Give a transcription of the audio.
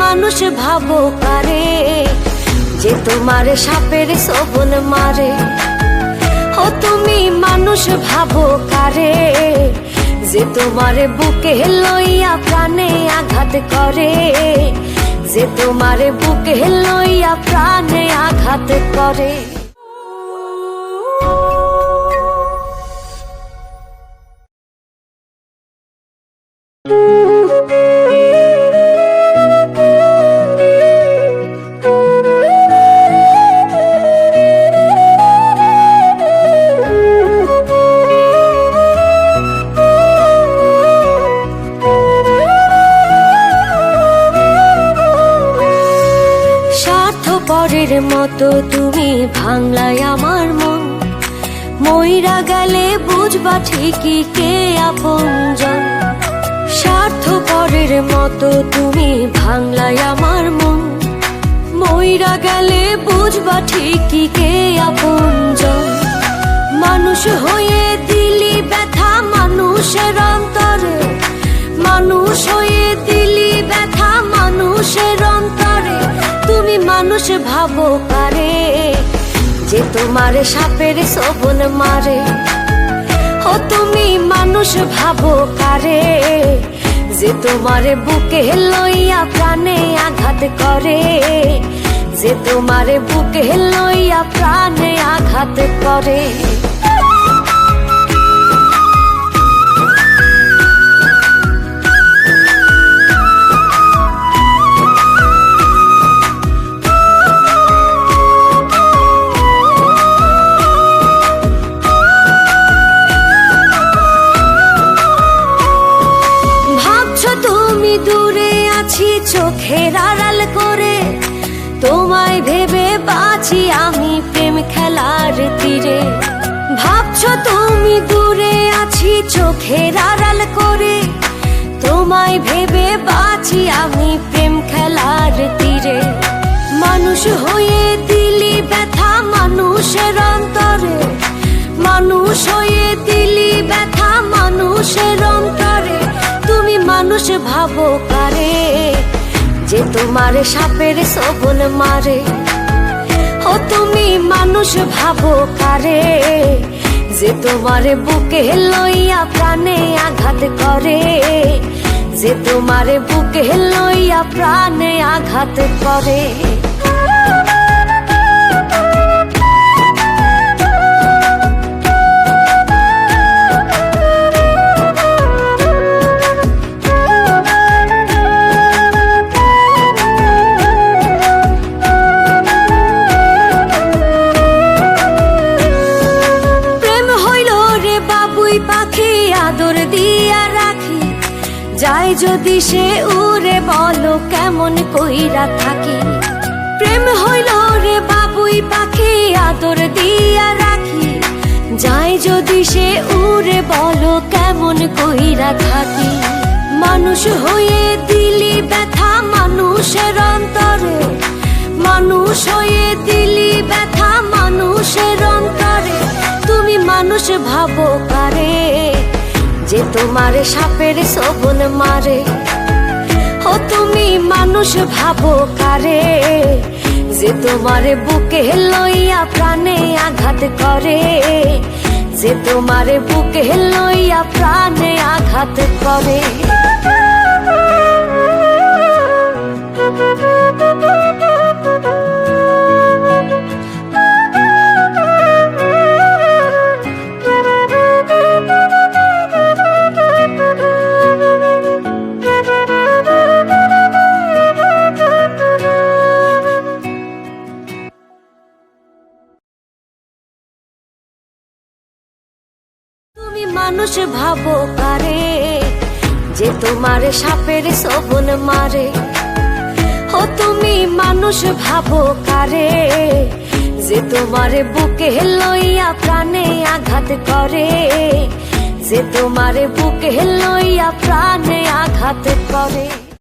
মানুষ ভাবো কারে, যে তোমার সাপের ছোবল মারে। ও তুমি মানুষ ভাবো কারে, যে তোমার বুকে লইয়া প্রাণে আঘাত করে, যে তোমার বুকে লইয়া প্রাণে আঘাত করে। স্বার্থপরের মতো তুমি ভাঙলাই আমার মন, মইরা গেলে বুঝবা ঠিকই কে আপনজন। স্বার্থপরের মতো তুমি ভাঙলাই আমার মন, মইরা গেলে বুঝবা ঠিকই কে আপনজন। মানুষ হয়ে দিলি ব্যথা মানুষের অন্তরে, মানুষ হয়ে দিলি ব্যথা মানুষের অন্তরে। তুমি মানুষ ভাবো কারে, যে তোমার সাপের ছোবল মারে। ও তুমি মানুষ ভাবো কারে, যে তোমার বুকে লইয়া প্রাণে আঘাত করে, যে তোমার বুকে লইয়া প্রাণে আঘাত করে। চোখের আড়াল করে তোমায় ভেবে বাঁচি আমি প্রেম খেলার তীরে। ভাবছো তুমি দূরে আছি চোখের আড়াল করে, তোমায় ভেবে বাঁচি আমি প্রেম খেলার তীরে। মানুষ হয়ে দিলি ব্যথা মানুষের অন্তরে, মানুষ হয়ে দিলি ব্যথা মানুষের অন্তরে। তুমি মানুষ ভাবো কারে, যে তোমার সাপের ছোবল মারে। ও তুমি মানুষ ভাবো কারে, যে তোমার বুকে লইয়া প্রাণে আঘাত করে, যে তোমার বুকে লইয়া প্রাণে আঘাত করে। পাখি আদর দিয়া রাখি, যাই যদি সে উড়ে বলো কেমন কইরা থাকি। প্রেম হইল রে বাবুই পাখি আদর দিয়া রাখি, যাই যদি সে উড়ে বলো কেমন কইরা থাকি। মানুষ হয়ে দিলি ব্যথা মানুষের অন্তরে, মানুষ হয়ে দিলি ব্যথা মানুষের অন্তরে। তুমি মানুষ ভাবো কারে, যে তোমার সাপের ছোবল মারে। ও তুমি মানুষ ভাবো কারে, যে তোমার বুকে লইয়া প্রাণে আঘাত করে, যে তোমার বুকে লইয়া প্রাণে আঘাত করে। মানুষ ভাবো কারে, যে তোমার সাপের ছোবল মারে। ও তুমি মানুষ ভাবো কারে, যে তোমার বুকে লইয়া প্রাণে আঘাত করে, যে তোমার বুকে লইয়া প্রাণে আঘাত করে।